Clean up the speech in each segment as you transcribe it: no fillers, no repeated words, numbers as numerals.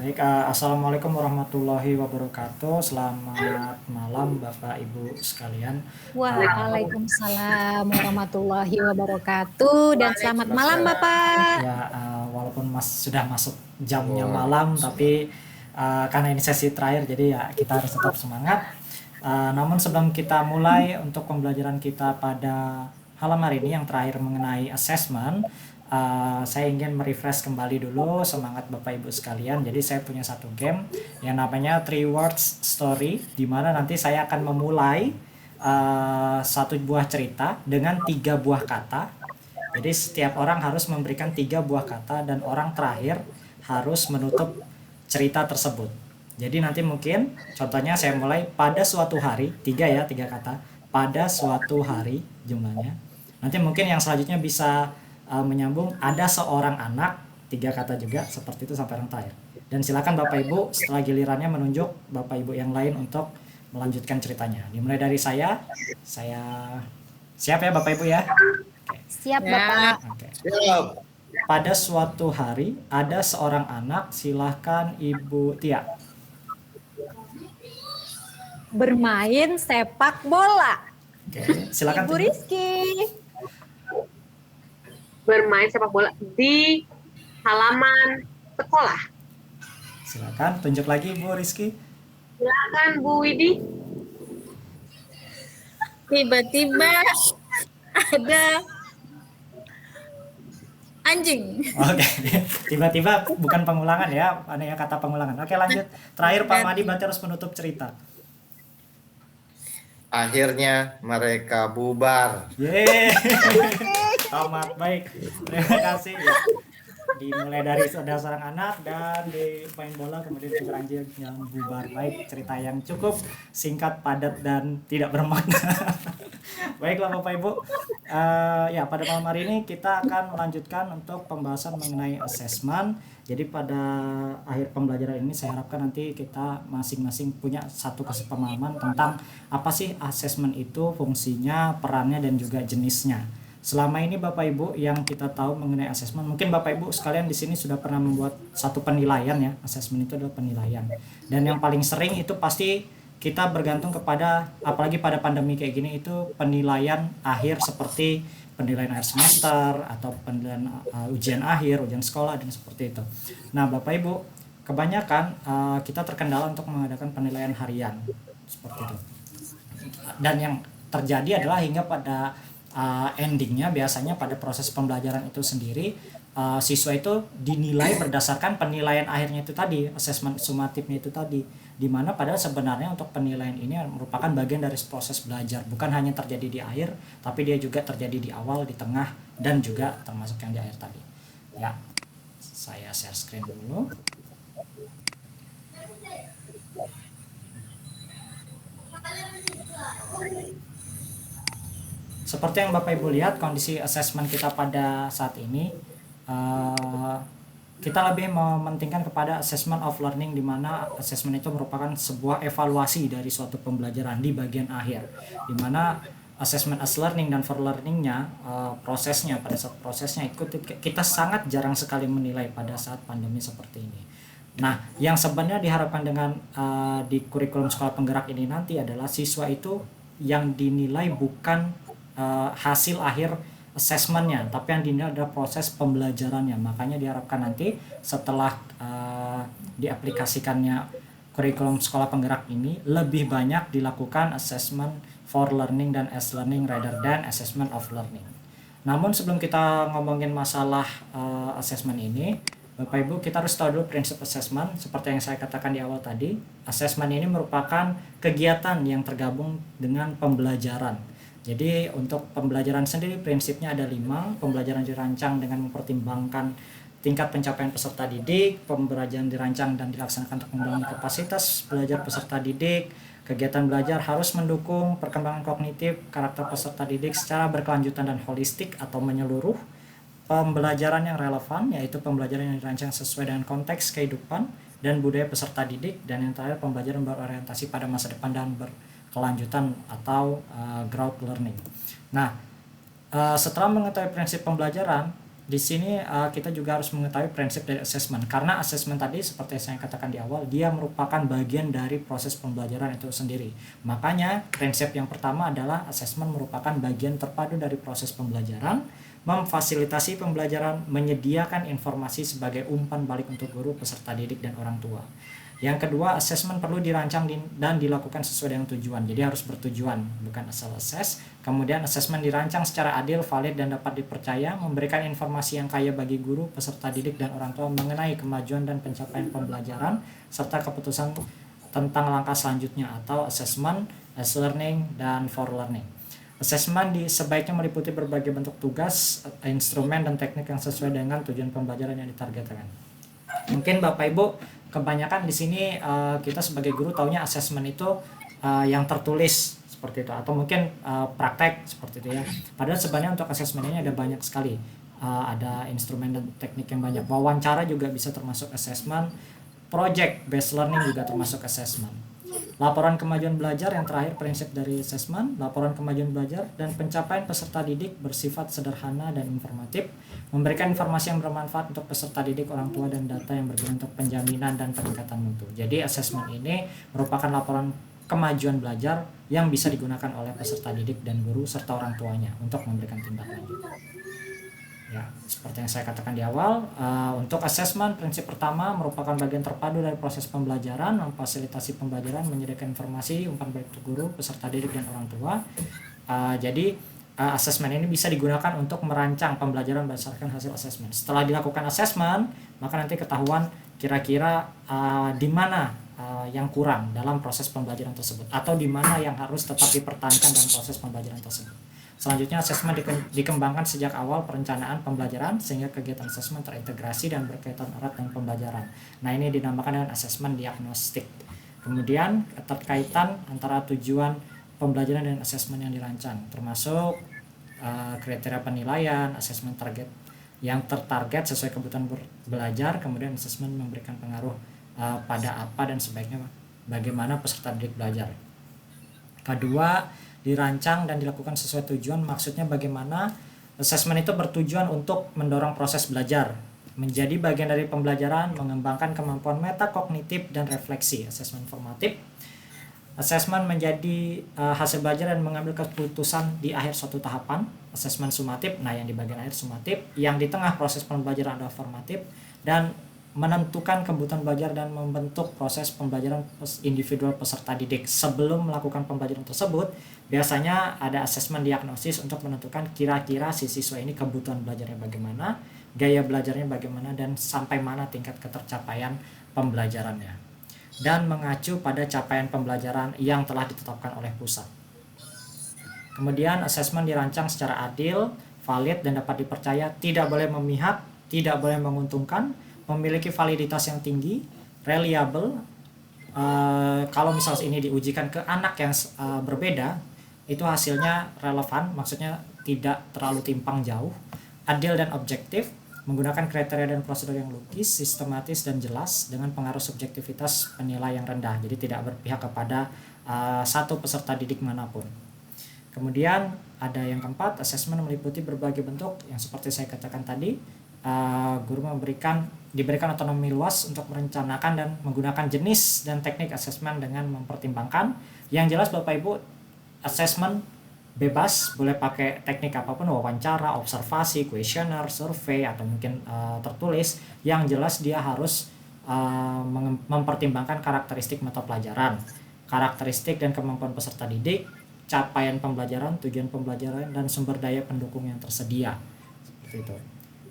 Baik, Assalamualaikum warahmatullahi wabarakatuh. Selamat malam Bapak Ibu sekalian. Uh, Waalaikumsalam warahmatullahi wabarakatuh dan selamat malam Waalaikumsalam. Bapak. ya, walaupun sudah masuk jamnya malam, tapi karena ini sesi terakhir, jadi ya kita harus tetap semangat. Namun sebelum kita mulai untuk pembelajaran kita pada malam hari ini yang terakhir mengenai assessment, saya ingin merefresh kembali dulu semangat Bapak Ibu sekalian. Jadi saya punya satu game yang namanya Three Words Story, di mana nanti saya akan memulai satu buah cerita dengan 3 buah kata. Jadi setiap orang harus memberikan 3 buah kata dan orang terakhir harus menutup cerita tersebut. Jadi nanti mungkin contohnya saya mulai pada suatu hari, 3 kata, pada suatu hari jumlahnya. Nanti mungkin yang selanjutnya bisa menyambung ada seorang anak, 3 kata juga seperti itu sampai orang terakhir. Dan silakan Bapak Ibu setelah gilirannya menunjuk Bapak Ibu yang lain untuk melanjutkan ceritanya. Dimulai dari saya siap ya Bapak Ibu ya. Siap Bapak. Oke. Siap. Pada suatu hari ada seorang anak, silahkan Ibu Tia. Bermain sepak bola. Oke, silakan Ibu tunjuk. Rizky. Bermain sepak bola di halaman sekolah. Silakan tunjuk lagi Bu Rizky. Silakan Bu Widi. Tiba-tiba ada anjing. Oke, tiba-tiba bukan pengulangan ya, ada yang kata pengulangan. Oke, lanjut. Terakhir Pak Madi berarti harus menutup cerita. Akhirnya mereka bubar. Yeay, tamat baik. Terima kasih. Dimulai dari ada seorang anak dan di main bola, kemudian juga anjing yang bubar. Baik, cerita yang cukup singkat, padat dan tidak bermakna. Baiklah Bapak Ibu, ya pada malam hari ini kita akan melanjutkan untuk pembahasan mengenai assessment. Jadi pada akhir pembelajaran ini saya harapkan nanti kita masing-masing punya satu kesepemahaman tentang apa sih assessment itu, fungsinya, perannya dan juga jenisnya. Selama ini Bapak Ibu yang kita tahu mengenai assessment, mungkin Bapak Ibu sekalian di sini sudah pernah membuat satu penilaian ya. Assessment itu adalah penilaian. Dan yang paling sering itu pasti kita bergantung kepada, apalagi pada pandemi kayak gini, itu penilaian akhir seperti penilaian akhir semester atau penilaian ujian akhir, ujian sekolah dan seperti itu. Nah, Bapak Ibu, kebanyakan kita terkendala untuk mengadakan penilaian harian seperti itu. Dan yang terjadi adalah hingga pada endingnya biasanya pada proses pembelajaran itu sendiri siswa itu dinilai berdasarkan penilaian akhirnya itu tadi, asesmen sumatifnya itu tadi, dimana padahal sebenarnya untuk penilaian ini merupakan bagian dari proses belajar, bukan hanya terjadi di akhir tapi dia juga terjadi di awal, di tengah dan juga termasuk yang di akhir tadi ya. Saya share screen dulu. Seperti yang Bapak Ibu lihat, kondisi asesmen kita pada saat ini, kita lebih mementingkan kepada assessment of learning, di mana assessment itu merupakan sebuah evaluasi dari suatu pembelajaran di bagian akhir, di mana assessment as learning dan for learningnya, prosesnya, pada saat prosesnya kita sangat jarang sekali menilai pada saat pandemi seperti ini. Nah, yang sebenarnya diharapkan dengan di kurikulum sekolah penggerak ini nanti adalah siswa itu yang dinilai bukan hasil akhir assessmentnya, tapi yang dinilai adalah proses pembelajarannya. Makanya diharapkan nanti setelah diaplikasikannya kurikulum sekolah penggerak ini lebih banyak dilakukan assessment for learning dan as learning rather than assessment of learning. Namun sebelum kita ngomongin masalah assessment ini, Bapak Ibu, kita harus tahu dulu prinsip assessment. Seperti yang saya katakan di awal tadi, assessment ini merupakan kegiatan yang tergabung dengan pembelajaran. Jadi untuk pembelajaran sendiri prinsipnya ada 5. Pembelajaran dirancang dengan mempertimbangkan tingkat pencapaian peserta didik, pembelajaran dirancang dan dilaksanakan untuk membangun kapasitas belajar peserta didik, kegiatan belajar harus mendukung perkembangan kognitif karakter peserta didik secara berkelanjutan dan holistik atau menyeluruh, pembelajaran yang relevan yaitu pembelajaran yang dirancang sesuai dengan konteks kehidupan dan budaya peserta didik, dan yang terakhir pembelajaran berorientasi pada masa depan dan berkelanjutan atau growth learning. Nah, setelah mengetahui prinsip pembelajaran, di sini kita juga harus mengetahui prinsip dari assessment, karena assessment tadi seperti saya katakan di awal, dia merupakan bagian dari proses pembelajaran itu sendiri. Makanya prinsip yang pertama adalah assessment merupakan bagian terpadu dari proses pembelajaran, memfasilitasi pembelajaran, menyediakan informasi sebagai umpan balik untuk guru, peserta didik, dan orang tua. Yang kedua, assessment perlu dirancang dan dilakukan sesuai dengan tujuan. Jadi harus bertujuan, bukan asal assess. Kemudian assessment dirancang secara adil, valid, dan dapat dipercaya, memberikan informasi yang kaya bagi guru, peserta didik, dan orang tua mengenai kemajuan dan pencapaian pembelajaran, serta keputusan tentang langkah selanjutnya atau assessment, as learning, dan for learning. Assessment sebaiknya meliputi berbagai bentuk tugas, instrumen, dan teknik yang sesuai dengan tujuan pembelajaran yang ditargetkan. Mungkin Bapak Ibu kebanyakan di sini kita sebagai guru taunya assessment itu yang tertulis seperti itu, atau mungkin praktek seperti itu ya. Padahal sebenarnya untuk assessment ini ada banyak sekali, ada instrumen dan teknik yang banyak. Wawancara juga bisa termasuk assessment, project based learning juga termasuk assessment. Laporan kemajuan belajar yang terakhir prinsip dari assessment, laporan kemajuan belajar dan pencapaian peserta didik bersifat sederhana dan informatif, memberikan informasi yang bermanfaat untuk peserta didik, orang tua, dan data yang berguna untuk penjaminan dan peningkatan mutu. Jadi assessment ini merupakan laporan kemajuan belajar yang bisa digunakan oleh peserta didik dan guru serta orang tuanya untuk memberikan tindak lanjut. Ya, seperti yang saya katakan di awal, untuk assessment prinsip pertama merupakan bagian terpadu dari proses pembelajaran, memfasilitasi pembelajaran, menyediakan informasi umpan balik untuk guru, peserta didik, dan orang tua. Jadi assessment ini bisa digunakan untuk merancang pembelajaran berdasarkan hasil assessment. Setelah dilakukan assessment, maka nanti ketahuan kira-kira di mana yang kurang dalam proses pembelajaran tersebut, atau di mana yang harus tetap dipertahankan dalam proses pembelajaran tersebut. Selanjutnya, assessment dikembangkan sejak awal perencanaan pembelajaran sehingga kegiatan assessment terintegrasi dan berkaitan erat dengan pembelajaran. Nah, ini dinamakan dengan assessment diagnostik. Kemudian, keterkaitan antara tujuan pembelajaran dan assessment yang dirancang, termasuk kriteria penilaian, assessment target yang tertarget sesuai kebutuhan belajar, kemudian assessment memberikan pengaruh pada apa dan sebaiknya bagaimana peserta didik belajar. Kedua, dirancang dan dilakukan sesuai tujuan, maksudnya bagaimana assessment itu bertujuan untuk mendorong proses belajar, menjadi bagian dari pembelajaran, mengembangkan kemampuan metakognitif dan refleksi. Assessment formatif, assessment menjadi hasil belajar dan mengambil keputusan di akhir suatu tahapan. Assessment sumatif, nah yang di bagian akhir sumatif, yang di tengah proses pembelajaran adalah formatif, dan menentukan kebutuhan belajar dan membentuk proses pembelajaran individual peserta didik. Sebelum melakukan pembelajaran tersebut, biasanya ada assessment diagnosis untuk menentukan kira-kira si siswa ini kebutuhan belajarnya bagaimana, gaya belajarnya bagaimana, dan sampai mana tingkat ketercapaian pembelajarannya, dan mengacu pada capaian pembelajaran yang telah ditetapkan oleh pusat. Kemudian assessment dirancang secara adil, valid, dan dapat dipercaya, tidak boleh memihak, tidak boleh menguntungkan, memiliki validitas yang tinggi, reliable. Kalau misalnya ini diujikan ke anak yang berbeda, itu hasilnya relevan, maksudnya tidak terlalu timpang jauh, adil dan objektif, menggunakan kriteria dan prosedur yang logis, sistematis, dan jelas, dengan pengaruh subjektivitas penilai yang rendah, jadi tidak berpihak kepada satu peserta didik manapun. Kemudian ada yang keempat, assessment meliputi berbagai bentuk yang seperti saya katakan tadi. Guru diberikan otonomi luas untuk merencanakan dan menggunakan jenis dan teknik assessment dengan mempertimbangkan. Yang jelas Bapak Ibu, assessment bebas, boleh pakai teknik apapun, wawancara, observasi, kuesioner, survei, atau mungkin tertulis. Yang jelas dia harus mempertimbangkan karakteristik mata pelajaran, karakteristik dan kemampuan peserta didik, capaian pembelajaran, tujuan pembelajaran, dan sumber daya pendukung yang tersedia. Seperti itu.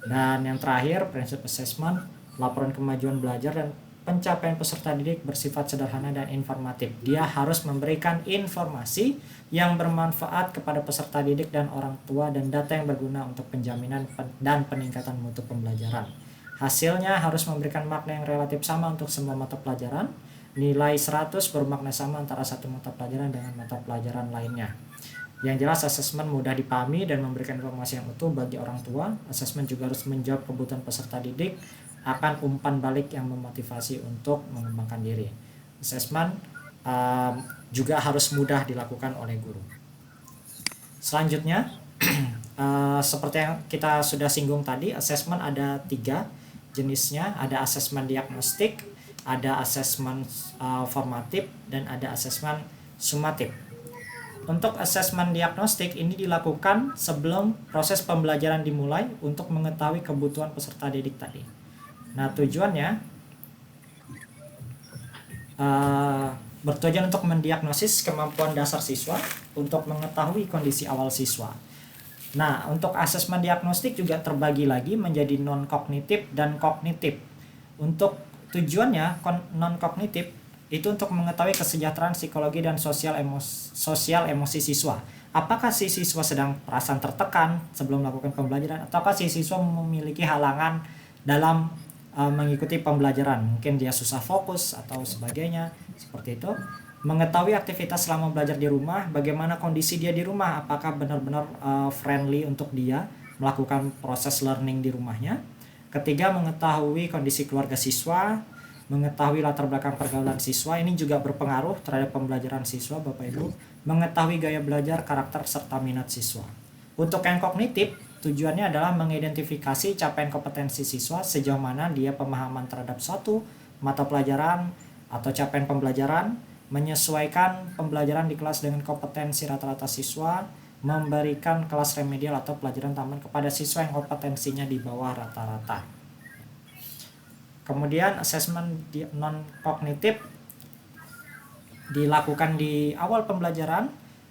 Dan yang terakhir, prinsip assessment, laporan kemajuan belajar dan pencapaian peserta didik bersifat sederhana dan informatif. Dia harus memberikan informasi yang bermanfaat kepada peserta didik dan orang tua, dan data yang berguna untuk penjaminan dan peningkatan mutu pembelajaran. Hasilnya harus memberikan makna yang relatif sama untuk semua mata pelajaran. Nilai 100 bermakna sama antara satu mata pelajaran dengan mata pelajaran lainnya. Yang jelas, assessment mudah dipahami dan memberikan informasi yang utuh bagi orang tua. Assessment juga harus menjawab kebutuhan peserta didik akan umpan balik yang memotivasi untuk mengembangkan diri. Assessment juga harus mudah dilakukan oleh guru. Selanjutnya, Seperti yang kita sudah singgung tadi, assessment ada 3 jenisnya, ada assessment diagnostik, ada assessment formatif, dan ada assessment sumatif. Untuk assessment diagnostik ini dilakukan sebelum proses pembelajaran dimulai untuk mengetahui kebutuhan peserta didik tadi. Nah, tujuannya bertujuan untuk mendiagnosis kemampuan dasar siswa untuk mengetahui kondisi awal siswa. Nah, untuk asesmen diagnostik juga terbagi lagi menjadi non-kognitif dan kognitif. Untuk tujuannya non-kognitif itu untuk mengetahui kesejahteraan psikologi dan sosial emosi siswa. Apakah si siswa sedang perasaan tertekan sebelum melakukan pembelajaran, ataukah si siswa memiliki halangan dalam mengikuti pembelajaran, mungkin dia susah fokus atau sebagainya, seperti itu. Mengetahui aktivitas selama belajar di rumah, bagaimana kondisi dia di rumah, apakah benar-benar friendly untuk dia melakukan proses learning di rumahnya. Ketiga, mengetahui kondisi keluarga siswa, mengetahui latar belakang pergaulan siswa, ini juga berpengaruh terhadap pembelajaran siswa, Bapak Ibu. Mengetahui gaya belajar, karakter, serta minat siswa. Untuk yang kognitif, tujuannya adalah mengidentifikasi capaian kompetensi siswa, sejauh mana dia pemahaman terhadap suatu mata pelajaran atau capaian pembelajaran, menyesuaikan pembelajaran di kelas dengan kompetensi rata-rata siswa, memberikan kelas remedial atau pelajaran tambahan kepada siswa yang kompetensinya di bawah rata-rata. Kemudian asesmen non-kognitif dilakukan di awal pembelajaran,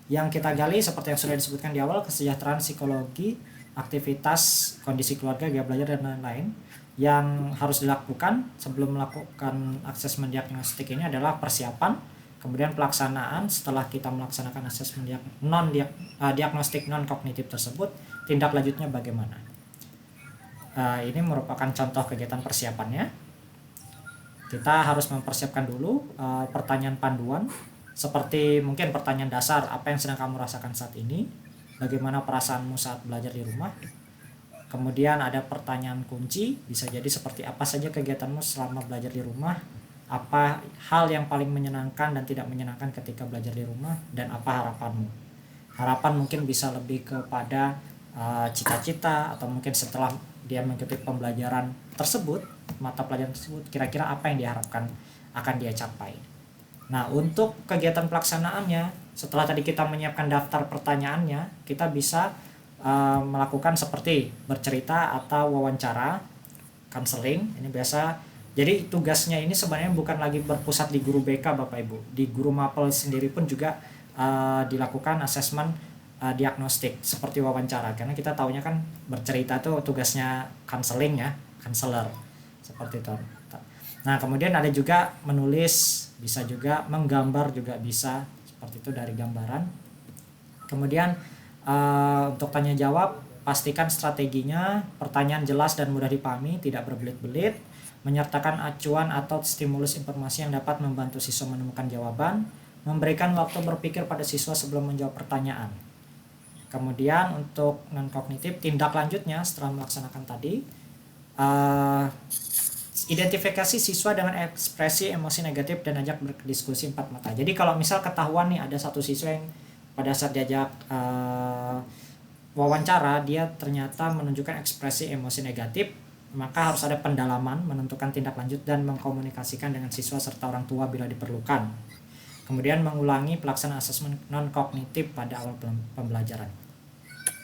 yang kita gali seperti yang sudah disebutkan di awal, kesejahteraan psikologi, aktivitas, kondisi keluarga, gaya belajar, dan lain-lain. Yang harus dilakukan sebelum melakukan asesmen diagnostik ini adalah persiapan, kemudian pelaksanaan. Setelah kita melaksanakan asesmen diagnostik non-kognitif tersebut, tindak lanjutnya bagaimana? Ini merupakan contoh kegiatan persiapannya. Kita harus mempersiapkan dulu pertanyaan panduan, seperti mungkin pertanyaan dasar, apa yang sedang kamu rasakan saat ini, bagaimana perasaanmu saat belajar di rumah. Kemudian ada pertanyaan kunci, bisa jadi seperti apa saja kegiatanmu selama belajar di rumah, apa hal yang paling menyenangkan dan tidak menyenangkan ketika belajar di rumah, dan apa harapanmu. Harapan mungkin bisa lebih kepada cita-cita, atau mungkin setelah dia mengikuti pembelajaran tersebut, mata pelajaran tersebut, kira-kira apa yang diharapkan akan dia capai. Nah, untuk kegiatan pelaksanaannya, setelah tadi kita menyiapkan daftar pertanyaannya, kita bisa melakukan seperti bercerita atau wawancara, counseling. Ini biasa. Jadi tugasnya ini sebenarnya bukan lagi berpusat di guru BK, Bapak Ibu. Di guru mapel sendiri pun juga dilakukan asesmen diagnostik seperti wawancara, karena kita taunya kan bercerita tuh tugasnya counseling ya, counselor, seperti itu. Nah, kemudian ada juga menulis, bisa juga menggambar, juga bisa seperti itu dari gambaran. Kemudian untuk tanya jawab, pastikan strateginya, pertanyaan jelas dan mudah dipahami, tidak berbelit-belit, menyertakan acuan atau stimulus informasi yang dapat membantu siswa menemukan jawaban, memberikan waktu berpikir pada siswa sebelum menjawab pertanyaan. Kemudian untuk non-kognitif, tindak lanjutnya setelah melaksanakan tadi, identifikasi siswa dengan ekspresi emosi negatif dan ajak berdiskusi 4 mata. Jadi kalau misal ketahuan nih ada satu siswa yang pada saat diajak wawancara dia ternyata menunjukkan ekspresi emosi negatif, maka harus ada pendalaman, menentukan tindak lanjut, dan mengkomunikasikan dengan siswa serta orang tua bila diperlukan. Kemudian mengulangi pelaksanaan asesmen non-kognitif pada awal pembelajaran.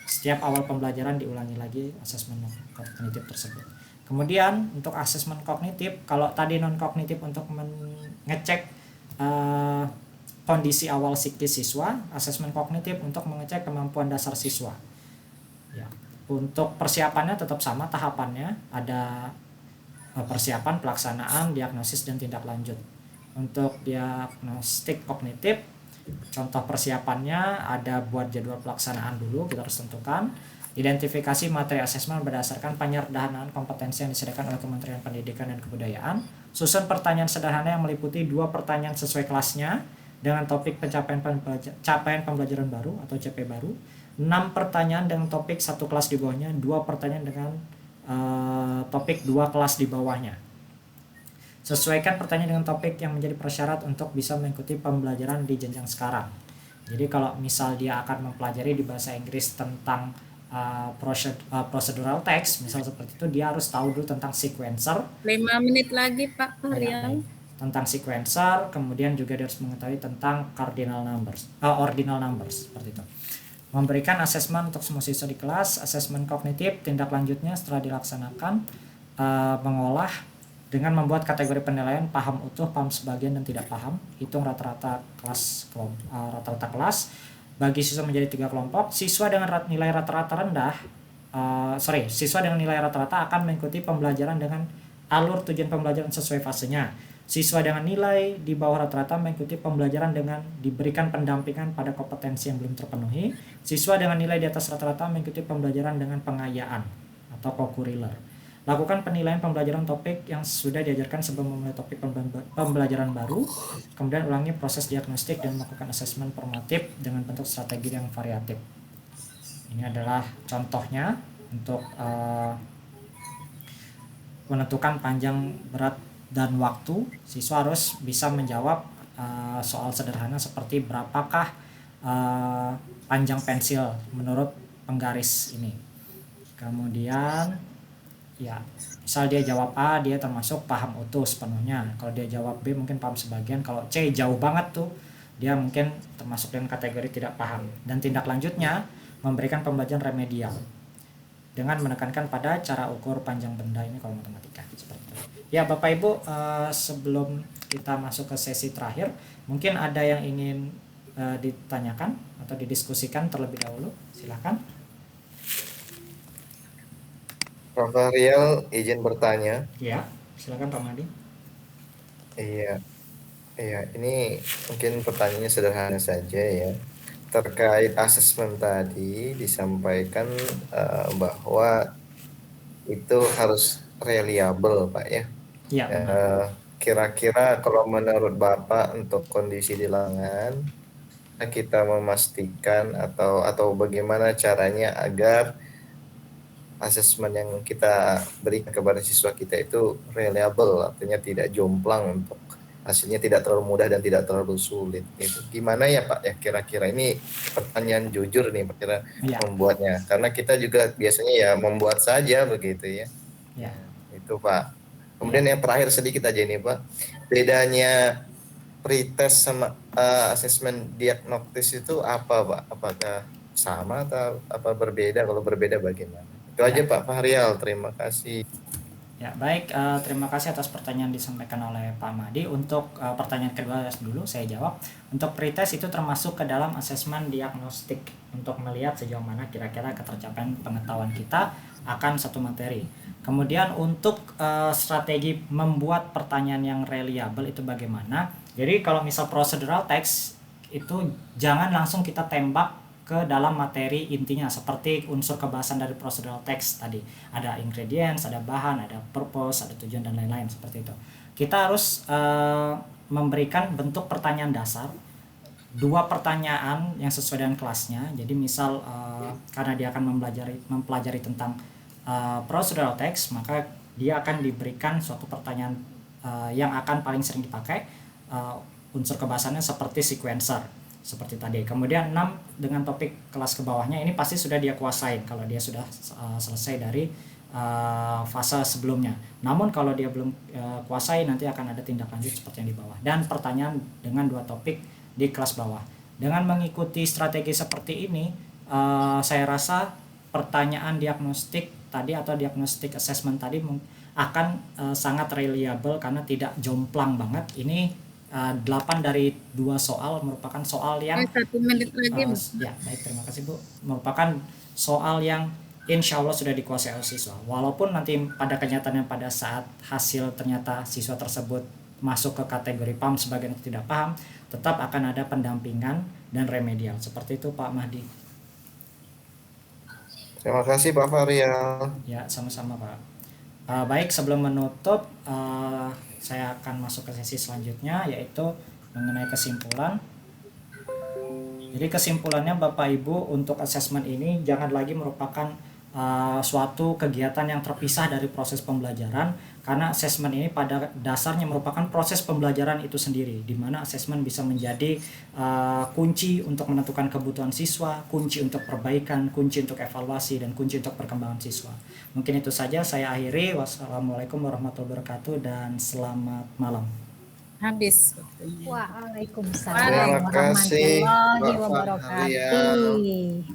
Setiap awal pembelajaran diulangi lagi asesmen non-kognitif tersebut. Kemudian untuk asesmen kognitif, kalau tadi non-kognitif untuk mengecek kondisi awal psikis siswa, asesmen kognitif untuk mengecek kemampuan dasar siswa. Ya. Untuk persiapannya tetap sama tahapannya, ada persiapan, pelaksanaan, diagnosis, dan tindak lanjut. Untuk diagnostik kognitif, contoh persiapannya ada buat jadwal pelaksanaan dulu, kita harus tentukan. Identifikasi materi asesmen berdasarkan penyederhanaan kompetensi yang disediakan oleh Kementerian Pendidikan dan Kebudayaan. Susun pertanyaan sederhana yang meliputi 2 pertanyaan sesuai kelasnya dengan topik capaian pembelajaran baru atau CP baru, 6 pertanyaan dengan topik 1 kelas di bawahnya, 2 pertanyaan dengan topik 2 kelas di bawahnya. Sesuaikan pertanyaan dengan topik yang menjadi persyarat untuk bisa mengikuti pembelajaran di jenjang sekarang. Jadi kalau misal dia akan mempelajari di bahasa Inggris tentang procedural text, misal seperti itu, dia harus tahu dulu tentang sequencer. 5 menit lagi Pak Fahrial. Tentang sequencer, kemudian juga dia harus mengetahui tentang ordinal numbers seperti itu. Memberikan asesmen untuk semua siswa di kelas, asesmen kognitif, tindak lanjutnya setelah dilaksanakan, mengolah dengan membuat kategori penilaian paham utuh, paham sebagian, dan tidak paham, hitung rata-rata kelas, bagi siswa menjadi 3 kelompok. Siswa dengan nilai rata-rata rendah, siswa dengan nilai rata-rata akan mengikuti pembelajaran dengan alur tujuan pembelajaran sesuai fasenya. Siswa dengan nilai di bawah rata-rata mengikuti pembelajaran dengan diberikan pendampingan pada kompetensi yang belum terpenuhi. Siswa dengan nilai di atas rata-rata mengikuti pembelajaran dengan pengayaan atau co-curricular. Lakukan penilaian pembelajaran topik yang sudah diajarkan sebelum memulai topik pembelajaran baru. Kemudian ulangi proses diagnostik dan melakukan asesmen formatif dengan bentuk strategi yang variatif. Ini adalah contohnya untuk menentukan panjang, berat, dan waktu. Siswa harus bisa menjawab soal sederhana seperti berapakah panjang pensil menurut penggaris ini. Kemudian ya, misal dia jawab A, dia termasuk paham utuh sepenuhnya. Kalau dia jawab B mungkin paham sebagian. Kalau C jauh banget tuh, dia mungkin termasuk dengan kategori tidak paham. Dan tindak lanjutnya memberikan pembelajaran remedial dengan menekankan pada cara ukur panjang benda ini kalau matematika seperti itu. Ya Bapak Ibu, sebelum kita masuk ke sesi terakhir, mungkin ada yang ingin ditanyakan atau didiskusikan terlebih dahulu, silakan. Pak Fahrial izin bertanya. Ya, silakan Pak Madi. Iya, ini mungkin pertanyaannya sederhana saja ya. Terkait asesmen tadi disampaikan bahwa itu harus reliable Pak ya. Ya. Kira-kira kalau menurut Bapak untuk kondisi di lapangan, kita memastikan atau bagaimana caranya agar asesmen yang kita berikan kepada siswa kita itu reliable, artinya tidak jomplang, untuk hasilnya tidak terlalu mudah dan tidak terlalu sulit. Itu gimana ya Pak ya, kira-kira ini pertanyaan jujur nih Pak, membuatnya, karena kita juga biasanya ya membuat saja begitu ya. Ya. Itu Pak. Kemudian yang terakhir sedikit aja nih Pak, bedanya pretest sama asesmen diagnostis itu apa Pak? Apakah sama atau apa berbeda? Kalau berbeda bagaimana? Itu aja Pak Fahrial, terima kasih. Ya baik, terima kasih atas pertanyaan disampaikan oleh Pak Madi. Untuk pertanyaan kedua dulu saya jawab. Untuk pretest itu termasuk ke dalam asesmen diagnostik untuk melihat sejauh mana kira-kira ketercapaian pengetahuan kita akan satu materi. Kemudian untuk strategi membuat pertanyaan yang reliable itu bagaimana? Jadi kalau misal procedural text itu jangan langsung kita tembak ke dalam materi intinya, seperti unsur kebahasan dari procedural text tadi. Ada ingredients, ada bahan, ada purpose, ada tujuan, dan lain-lain seperti itu. Kita harus memberikan bentuk pertanyaan dasar, 2 pertanyaan yang sesuai dengan kelasnya. Jadi misal karena dia akan mempelajari tentang procedural text, maka dia akan diberikan suatu pertanyaan yang akan paling sering dipakai, unsur kebahasannya seperti sequencer seperti tadi. Kemudian 6 dengan topik kelas ke bawahnya ini pasti sudah dia kuasain kalau dia sudah selesai dari fase sebelumnya. Namun kalau dia belum kuasai, nanti akan ada tindak lanjut seperti yang di bawah. Dan pertanyaan dengan 2 topik di kelas bawah. Dengan mengikuti strategi seperti ini, saya rasa pertanyaan diagnostik tadi atau diagnostic assessment tadi akan sangat reliable karena tidak jomplang banget. Ini 8 dari 2 soal merupakan soal yang 1 menit lagi. Ya baik, terima kasih Bu. Merupakan soal yang insya Allah sudah dikuasai oleh siswa. Walaupun nanti pada kenyataannya pada saat hasil ternyata siswa tersebut masuk ke kategori paham sebagian atau tidak paham, tetap akan ada pendampingan dan remedial. Seperti itu Pak Mahdi. Terima kasih Pak Fahrial. Ya, sama-sama Pak. Baik, sebelum menutup, saya akan masuk ke sesi selanjutnya, yaitu mengenai kesimpulan. Jadi kesimpulannya Bapak Ibu, untuk asesmen ini jangan lagi merupakan suatu kegiatan yang terpisah dari proses pembelajaran, karena asesmen ini pada dasarnya merupakan proses pembelajaran itu sendiri, di mana asesmen bisa menjadi kunci untuk menentukan kebutuhan siswa, kunci untuk perbaikan, kunci untuk evaluasi, dan kunci untuk perkembangan siswa. Mungkin itu saja saya akhiri. Wassalamualaikum warahmatullahi wabarakatuh dan selamat malam. Habis waktunya. Waalaikumsalam Terima kasih, warahmatullahi Mbak Fahrial. wabarakatuh.